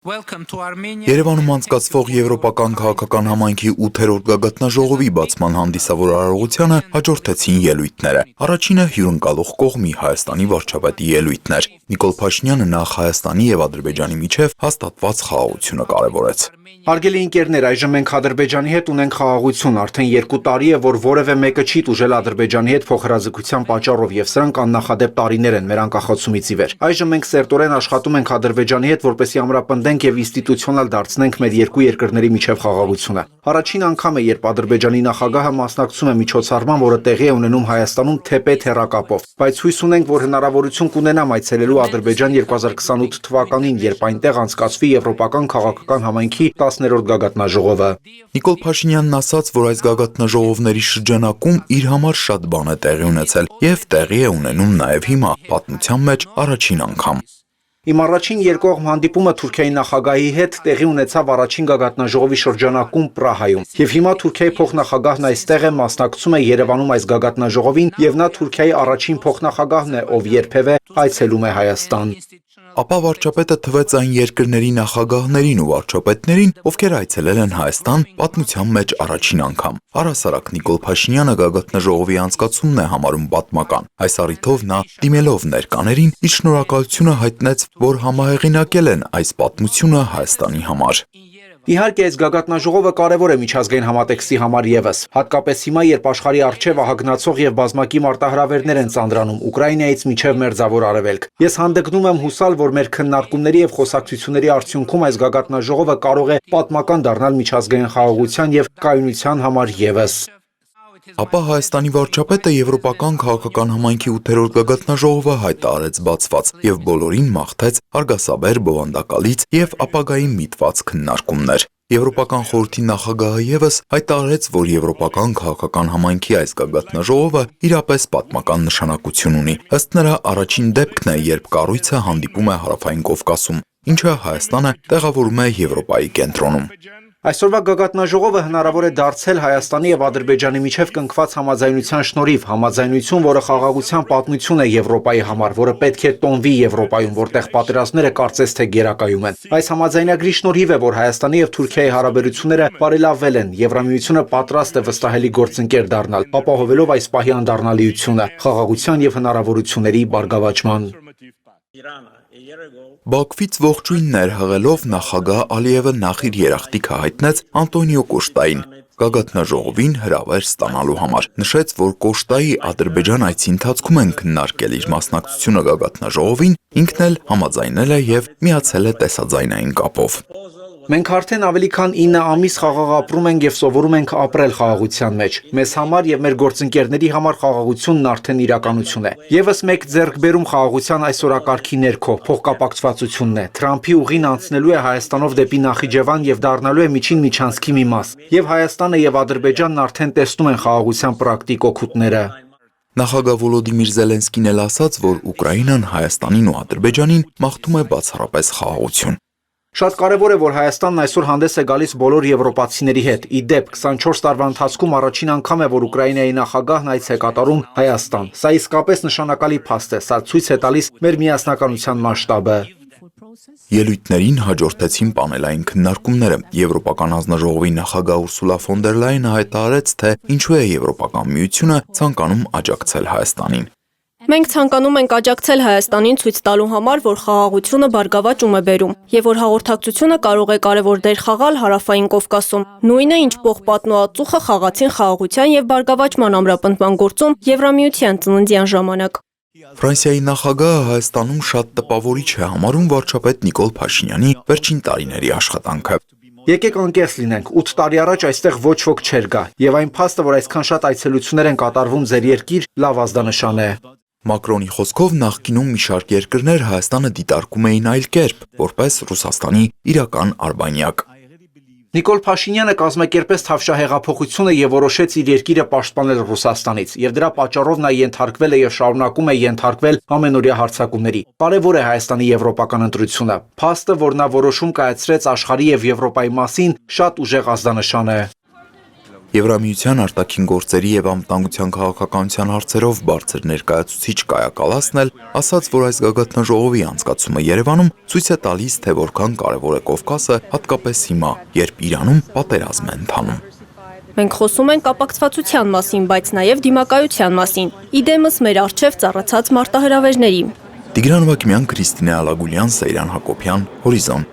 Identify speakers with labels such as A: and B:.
A: Երևանում անցկացվող Եվրոպական քաղաքական համայնքի 8-րդ գագաթնաժողովի բացման հանդիսավոր արարողությանը հաջորդեցին ելույթները։ Առաջինը հյուրընկալող կողմի Հայաստանի վարչապետի ելույթն էր։ Նիկոլ Փաշինյանը նախ Հայաստանի եւ Ադրբեջանի միջև հաստատված խաղաղությունը կարևորեց։
B: Հարգելի ընկերներ, այժմ մենք Ադրբեջանի հետ ունենք խաղաղություն, արդեն 2 տարի է, որ որևէ մեկը չի տուժել Ադրբեջանի հետ փոխհրաձգության պատճառով եւ սրանք աննախադեպ տարիներ են մեր անկախացումից ի վեր։ Այժմ մենք սերտորեն աշխատում ենք Ադրբեջանի հետ, որպեսզի ամրապնդենք եւ ինստիտուցիոնալ դարձնենք մեր երկու երկրների միջև խաղաղությունը։ Առաջին անգամ է, երբ Ադրբեջանի նախագահը մասնակցում է միջոցառման, որը տեղի է ունենում Հայաստանում թեպետ հեռակապով, բայց հույս ունենք, որ հնարավորություն կունենամ այցելելու Ադրբեջան 2028 թվականին, երբ այնտեղ անցկացվի Եվրոպական քաղաքական համայնքի 10-րդ գագաթնաժողովը։
A: Նիկոլ Փաշինյանն ասաց, որ այս գագաթնաժողովների շրջանակում իր համար շատ բան է տեղի ունեցել եւ տեղի է ունենում նաեւ հիմա, պատմության մեջ առաջին անգամ։
B: Իմ առաջին երկկողմ հանդիպումը Թուրքիայի նախագահի հետ տեղի ունեցավ առաջին գագաթնաժողովի շրջանակում Պրահայում։ Եվ հիմա Թուրքիայի փոխնախագահն այստեղ է, մասնակցում է Երևանում այս գագաթնաժողովին, եւ նա Թուրքիայի առաջին փոխնախագահն է, ով երբևէ այցելում է Հայաստան։
A: Ապա վարչապետը թվեց այն երկրների նախագահներին ու վարչապետներին, ովքեր այցելել են Հայաստան պատմության մեջ առաջին անգամ։ Առհասարակ Նիկոլ Փաշինյանը գագաթնաժողովի անցկացումն է համարում պատմական։ Այս առիթով նա, դիմելով ներկաներին, իր շնորհակալությունը հայտնեց, որ համահեղինակել են այս պատմությունը Հայաստանի համար։
B: Իհարկե, այս գագաթնաժողովը կարևոր է միջազգային համատեքստի համար եւս, հատկապես հիմա, երբ աշխարհի առջև ահագնացող եւ բազմակի մարտահրավերներ են ծանրանում Ուկրաինայից մինչև Մերձավոր Արևելք։ Ես հանդգնում եմ հուսալ, որ մեր քննարկումների եւ խոսակցությունների արդյունքում այս գագաթնաժողովը կարող է պատմական դառնալ միջազգային խաղաղության եւ կայունության համար եւս։
A: Ապա Հայաստանի վարչապետը Եվրոպական քաղաքական համայնքի 8-րդ գագաթնաժողովը հայտարարեց բացված եւ բոլորին մաղթեց արգասաբեր բովանդակալից եւ ապագայի միտված քննարկումներ։ Եվրոպական խորհրդի նախագահը եւս հայտարարեց, որ Եվրոպական քաղաքական համայնքի այս գագաթնաժողովը իրապես պատմական նշանակություն ունի։ Ըստ նրա, առաջին դեպքն է, երբ կառույցը հանդիպում է Հարավային Կովկասում, ինչը Հայաստանը տեղավորում է Եվրոպայի կենտրոնում։
B: Այսօրվա գագաթնաժողովը հնարավոր է դարձել Հայաստանի եւ Ադրբեջանի միջև կնքված համաձայնության շնորհիվ, համաձայնություն, որը խաղաղության պատմություն է Եվրոպայի համար, որը պետք է տոնվի Եվրոպայում, որտեղ պատերազմները կարծես թե գերակայում են։ Այս համաձայնագրի շնորհիվ է, որ Հայաստանի եւ Թուրքիայի հարաբերությունները բարելավվել են, Եվրամիությունը պատրաստ է վստահելի գործընկեր դառնալ, ապահովելով այս պահի անդառնալիությունը, խաղաղության եւ հնարավորությունների բարգավաճման։
A: Բաքվից ողջույններ հղելով նախագահ Ալիևը նախ իր երախտիկը հայտնեց Անտոնիո Կոշտային գագաթնաժողովին հրավեր ստանալու համար։ Նշեց, որ Կոշտայի Ադրբեջան այցի ընթացքում են քննարկել իր մասնակցությունը գագաթնաժողովին, ինքն էլ համաձայնել է եւ միացել է տեսաձայնային կապով։
B: Մենք արդեն ավելի քան 9 ամիս խաղաղ ապրում ենք եւ սովորում ենք ապրել խաղաղության մեջ։ Մեզ համար եւ մեր գործընկերների համար խաղաղությունն արդեն իրականություն է։ Եվս մեկ ձեռքբերում խաղաղության այս օրակարգի ներքո փոխկապակցվածությունն է։ Թրամփի ուղին անցնելու է Հայաստանով դեպի Նախիջևան եւ դառնալու է միջին միջանցքի մի մաս։ Եվ Հայաստանը եւ Ադրբեջանն արդեն տեսնում են խաղաղության պրակտիկ օգուտները։
A: Նախագահ Վոլոդիմիր Զելենսկին էլ ասաց, որ Ուկրաինան Հայաստանին ու Ադրբեջանին մաղթում է բացառապես խաղաղություն։
B: Շատ կարևոր է, որ Հայաստանն այսօր հանդես է գալիս բոլոր եվրոպացիների հետ։ Ի դեպ, 24 տարվա ընթացքում առաջին անգամ է, որ Ուկրաինայի նախագահն այց է կատարում Հայաստան։ Սա իսկապես նշանակալի փաստ է, սա ցույց է տալիս մեր միասնականության մասշտաբը։
A: Ելույթներին հաջորդեցին պանելային քննարկումները։ Եվրոպական հանձնաժողովի նախագահ Ուրսուլա ֆոն դեր Լայենը հայտարարեց, թե ինչու է Եվրոպական միությունը ցանկանում աջակցել Հայաստանին։
C: Մենք ցանկանում ենք աջակցել Հայաստանին ցույց տալու համար, որ խաղաղությունը բարգավաճում է բերում եւ որ հաղորդակցությունը կարող է կարևոր դեր խաղալ Հարավային Կովկասում։ Նույնը ինչ պողպատնու ածուխը խաղացին խաղաղության եւ բարգավաճման ամրապնդման գործում Եվրամիության ծննդյան ժամանակ։
A: Ֆրանսիայի նախագահը Հայաստանում շատ տպավորիչ է համարում վարչապետ Նիկոլ Փաշինյանի վերջին տարիների աշխատանքը։
B: Եկեք անկեղծ լինենք, 8 տարի առաջ այստեղ ոչ ոք չէր գա, եւ այն փաստը, որ այսքան շատ այցելություններ են կատարվում ձեր երկիր, լավ ազդանշան է։
A: Մակրոնի խոսքով նախկինում մի շարք երկրներ Հայաստանը դիտարկում էին այլ կերպ, որպես Ռուսաստանի իրական արբանյակ։
B: Նիկոլ Փաշինյանը կազմակերպեց թավշահեղափոխությունը եւ որոշեց իր երկիրը պաշտպանել Ռուսաստանից, եւ դրա պատճառով նա ենթարկվել է եւ շարունակում է ենթարկվել ամենօրյա հարձակումների։ Կարևոր է Հայաստանի եվրոպական ընտրությունը։ Փաստը, որ նա որոշում կայացրեց աշխարհի եւ Եվրոպայի մասին, շատ ուժեղ ազդանշան է։
A: Եվրամիության արտաքին գործերի եւ անվտանգության քաղաքականության հարցերով բարձր ներկայացուցիչ Կայա Կալասն էլ ասաց, որ այս գագաթնաժողովի անցկացումը Երևանում ցույց է տալիս, թե որքան կարևոր է Կովկասը, հատկապես հիմա, երբ Իրանում պատերազմ է ընթանում։
C: Մենք խոսում ենք կապակցվածության մասին, բայց նաև դիմակայության մասին։ Իդեմս մեր առջև ծառացած մարտահրավերների։
A: Տիգրան Վակիմյան, Քրիստինե Ալագուլյան, Սեյրան Հակոբյան, Հորիզոն։